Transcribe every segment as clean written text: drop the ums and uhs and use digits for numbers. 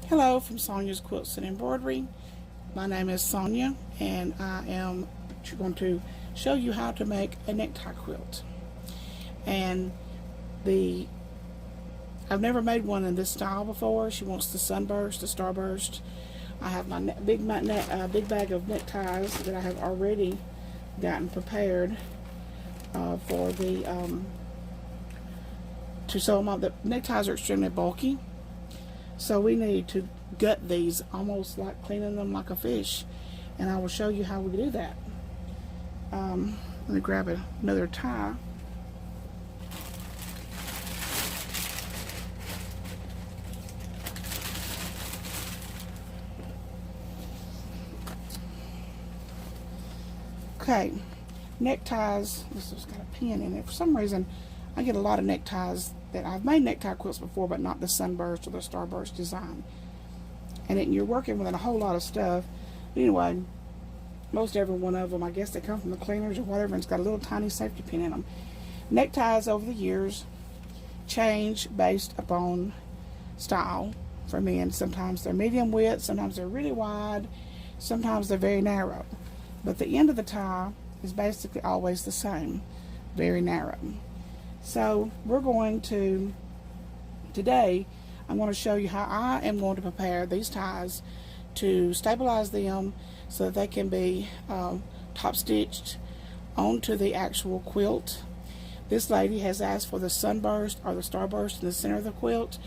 Hello from Sonya's Quilts and Embroidery. My name is Sonya and I am going to show you how to make a necktie quilt. And I've never made one in this style before. She wants the sunburst, the starburst. I have my big bag of neckties that I have already gotten prepared for to sew them up. The neckties are extremely bulky. So we need to gut these, almost like cleaning them like a fish, and I will show you how we do that. Let me grab another tie. Okay, neckties. This has got a pin in it. For some reason, I get a lot of neckties that I've made necktie quilts before, but not the sunburst or the starburst design. And you're working with a whole lot of stuff. But anyway, most every one of them, I guess they come from the cleaners or whatever, and it's got a little tiny safety pin in them. Neckties over the years change based upon style for men. Sometimes they're medium width, sometimes they're really wide, sometimes they're very narrow. But the end of the tie is basically always the same, very narrow. So we're going to, today, I'm going to show you how I am going to prepare these ties to stabilize them so that they can be top stitched onto the actual quilt. This lady has asked for the sunburst or the starburst in the center of the quilt,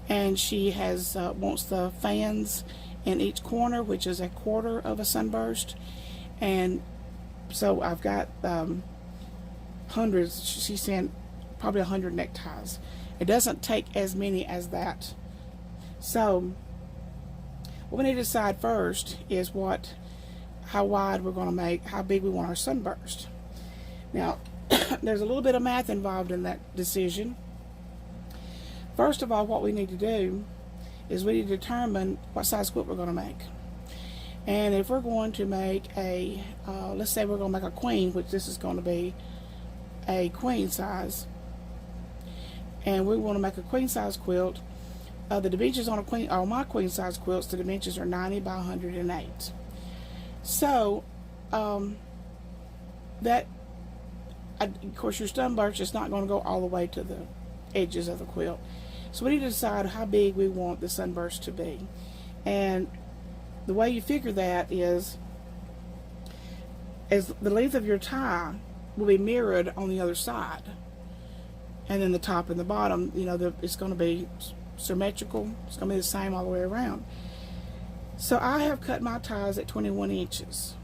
and she has wants the fans in each corner, which is a quarter of a sunburst. And so I've got hundreds. She's saying probably 100 neckties. It doesn't take as many as that. So what we need to decide first is how wide we're going to make, how big we want our sunburst. Now there's a little bit of math involved in that decision. First of all, what we need to do is we need to determine what size quilt we're going to make. And if we're going to make a let's say we're going to make a queen, which this is going to be a queen size, and we want to make a queen size quilt. The dimensions on my queen size quilts, the dimensions are 90 by 108. So that of course your sunburst is not going to go all the way to the edges of the quilt. So we need to decide how big we want the sunburst to be. And the way you figure that is, as the length of your tie will be mirrored on the other side, and then the top and the bottom, it's going to be symmetrical. It's going to be the same all the way around. So I have cut my ties at 21 inches,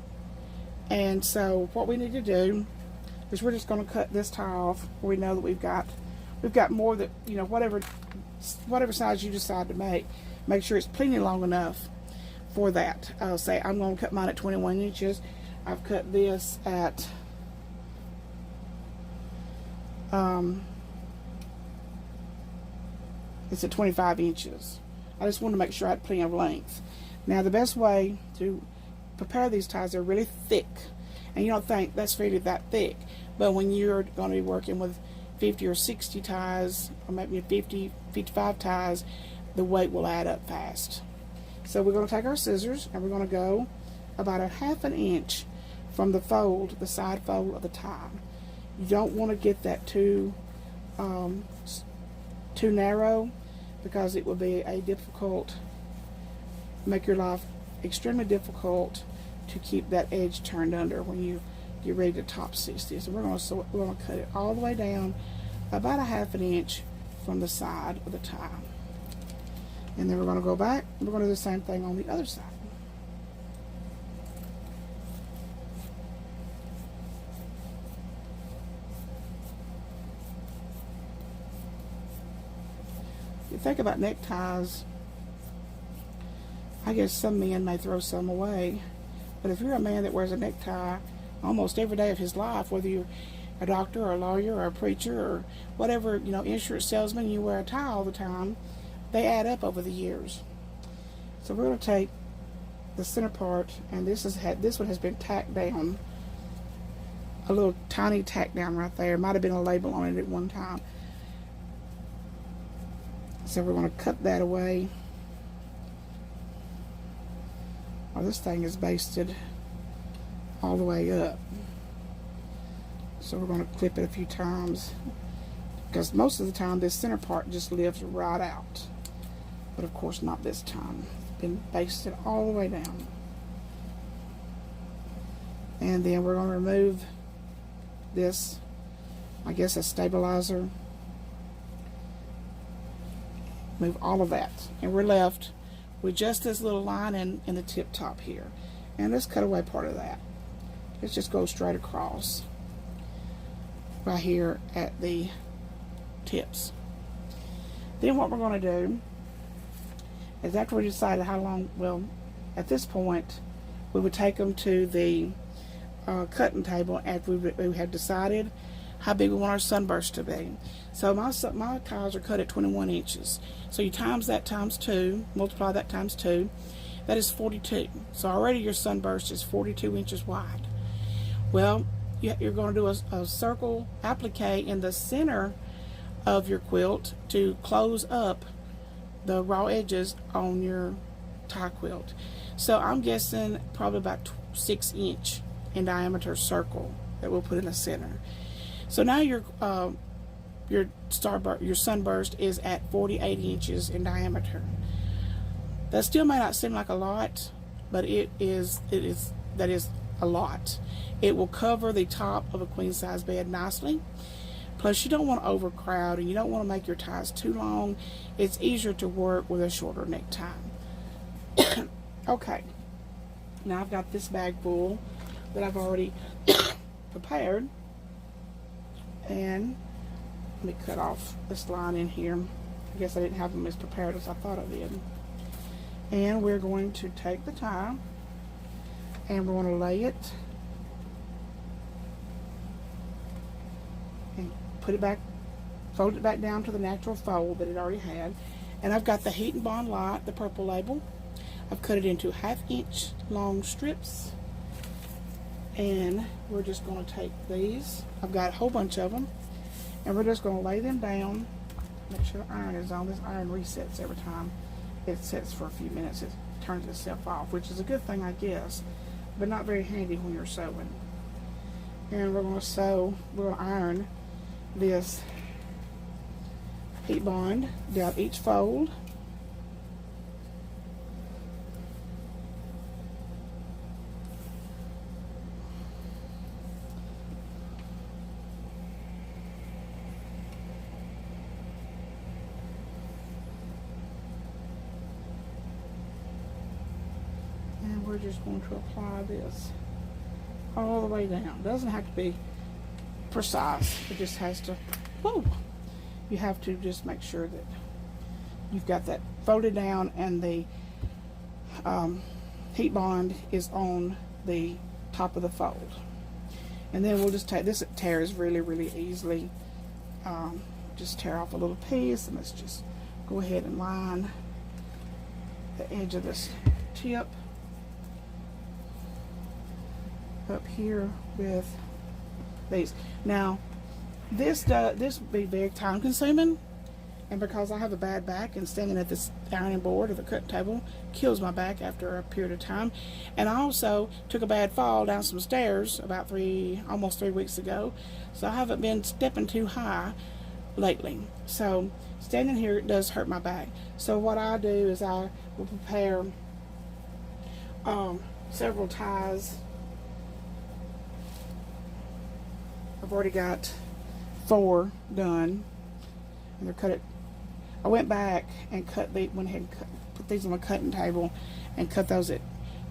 and so what we need to do is we're just going to cut this tie off where we know that we've got more that, whatever size you decide to make sure it's plenty long enough for that. I'll say I'm going to cut mine at 21 inches. I've cut this at it's at 25 inches. I just wanted to make sure I had plenty of length. Now the best way to prepare these ties, they're really thick, and you don't think that's really that thick, but when you're going to be working with 50 or 60 ties, or maybe 50, 55 ties, the weight will add up fast. So we're going to take our scissors and we're going to go about a ½ inch from the side fold of the tie. You don't want to get that too narrow, because it will be make your life extremely difficult to keep that edge turned under when you get ready to top stitch this. So we're going to cut it all the way down about a ½ inch from the side of the tie. And then we're going to go back. We're going to do the same thing on the other side. If you think about neckties, I guess some men may throw some away, but if you're a man that wears a necktie almost every day of his life, whether you're a doctor or a lawyer or a preacher or whatever, insurance salesman, you wear a tie all the time, they add up over the years. So we're going to take the center part, and this one has been tacked down, a little tiny tack down right there. Might have been a label on it at one time. So we're going to cut that away. Well, this thing is basted all the way up. So we're going to clip it a few times, because most of the time this center part just lifts right out. But of course not this time. It's been basted all the way down. And then we're going to remove this, I guess, a stabilizer. Move all of that. And we're left with just this little line in the tip top here. And let's cut away part of that. Let's just go straight across right here at the tips. Then what we're going to do is, after we decided how long, well, at this point we would take them to the cutting table after we had decided how big we want our sunburst to be. So my ties are cut at 21 inches. So you times that times 2, multiply that times 2, that is 42. So already your sunburst is 42 inches wide. Well, you're going to do a circle applique in the center of your quilt to close up the raw edges on your tie quilt. So I'm guessing probably about 6-inch in diameter circle that we'll put in the center. So now your sunburst is at 48 inches in diameter. That still may not seem like a lot, but that is a lot. It will cover the top of a queen size bed nicely. Plus, you don't want to overcrowd, and you don't want to make your ties too long. It's easier to work with a shorter necktie. Okay, now I've got this bag full that I've already prepared, and let me cut off this line in here. I guess I didn't have them as prepared as I thought I did. And we're going to take the tie and we're going to lay it and put it back, fold it back down to the natural fold that it already had. And I've got the Heat and Bond Light, the purple label. I've cut it into 1/2 inch long strips, and we're just going to take these. I've got a whole bunch of them, and we're just going to lay them down. Make sure the iron is on. This iron resets every time it sets for a few minutes. It turns itself off, which is a good thing, I guess, but not very handy when you're sewing. And we're going to sew, we're going to iron this heat bond down each fold. And we're just going to apply this all the way down. Doesn't have to be precise. It just has to, whoa. You have to just make sure that you've got that folded down and the heat bond is on the top of the fold. And then we'll just take this. It tears really, really easily. Just tear off a little piece, and let's just go ahead and line the edge of this tip up here with these. Now this would be very time consuming, and because I have a bad back and standing at this ironing board or the cutting table kills my back after a period of time, and I also took a bad fall down some stairs about almost 3 weeks ago, so I haven't been stepping too high lately, so standing here does hurt my back. So what I do is I will prepare several ties. I've already got 4 done, and they're cut at. I went back and went ahead and put these on the cutting table and cut those at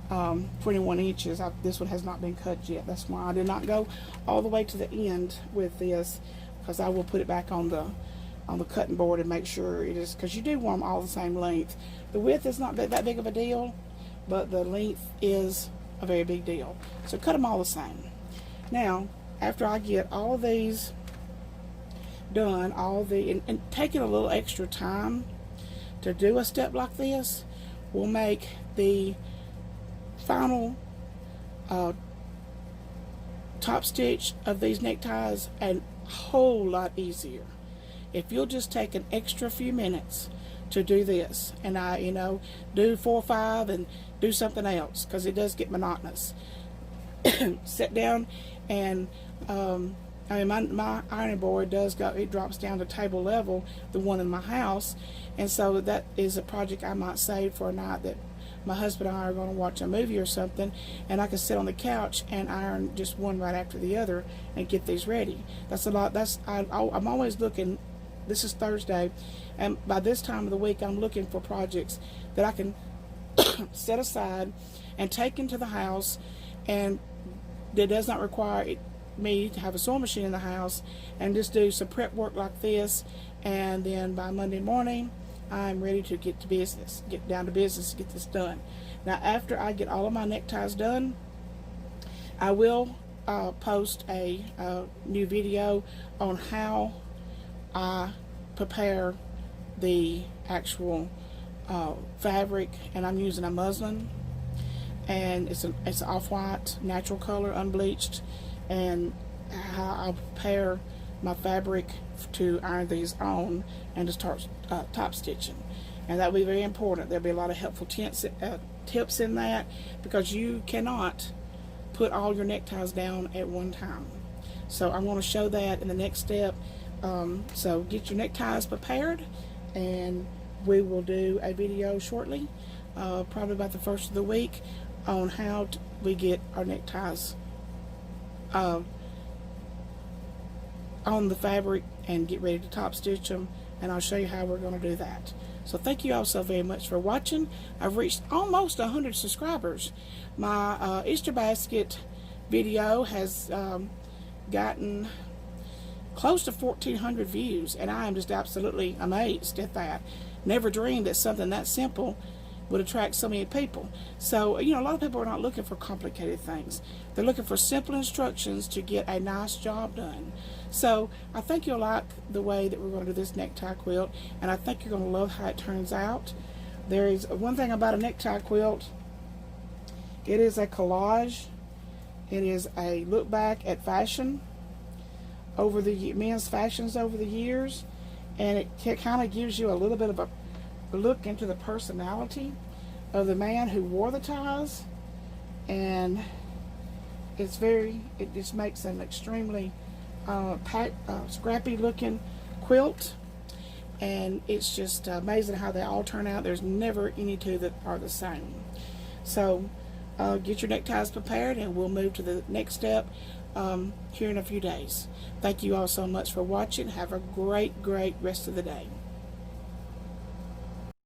21 inches. This one has not been cut yet. That's why I did not go all the way to the end with this, because I will put it back on the cutting board and make sure it is, because you do want them all the same length. The width is not that big of a deal, but the length is a very big deal. So cut them all the same. Now, after I get all of these done, and taking a little extra time to do a step like this will make the final top stitch of these neckties a whole lot easier. If you'll just take an extra few minutes to do this, and I, you know, do 4 or 5 and do something else, because it does get monotonous. Sit down and I mean, my ironing board does go, it drops down to table level, the one in my house, and so that is a project I might save for a night that my husband and I are going to watch a movie or something, and I can sit on the couch and iron just one right after the other and get these ready. That's a lot. I'm always looking. This is Thursday, and by this time of the week I'm looking for projects that I can set aside and take into the house, and that does not require me to have a sewing machine in the house, and just do some prep work like this, and then by Monday morning I'm ready to get down to business to get this done. Now, after I get all of my neckties done, I will post a new video on how I prepare the actual fabric, and I'm using a muslin, and it's an off-white natural color, unbleached, and how I prepare my fabric to iron these on and to start top stitching. And that will be very important. There'll be a lot of helpful tips in that, because you cannot put all your neckties down at one time. So I'm going to show that in the next step. So get your neckties prepared, and we will do a video shortly, probably about the first of the week, on how we get our neckties on the fabric and get ready to top stitch them, and I'll show you how we're going to do that. So thank you all so very much for watching. I've reached almost 100 subscribers. My Easter basket video has gotten close to 1,400 views, and I am just absolutely amazed at that. Never dreamed that something that simple would attract so many people. So, you know, a lot of people are not looking for complicated things. They're looking for simple instructions to get a nice job done. So I think you'll like the way that we're going to do this necktie quilt, and I think you're going to love how it turns out. There is one thing about a necktie quilt. It is a collage. It is a look back at fashion over the men's fashions over the years, and it kind of gives you a little bit of a look into the personality of the man who wore the ties, and it just makes an extremely scrappy looking quilt, and it's just amazing how they all turn out. There's never any two that are the same. So get your neckties prepared, and we'll move to the next step here in a few days. Thank you all so much for watching. Have a great rest of the day.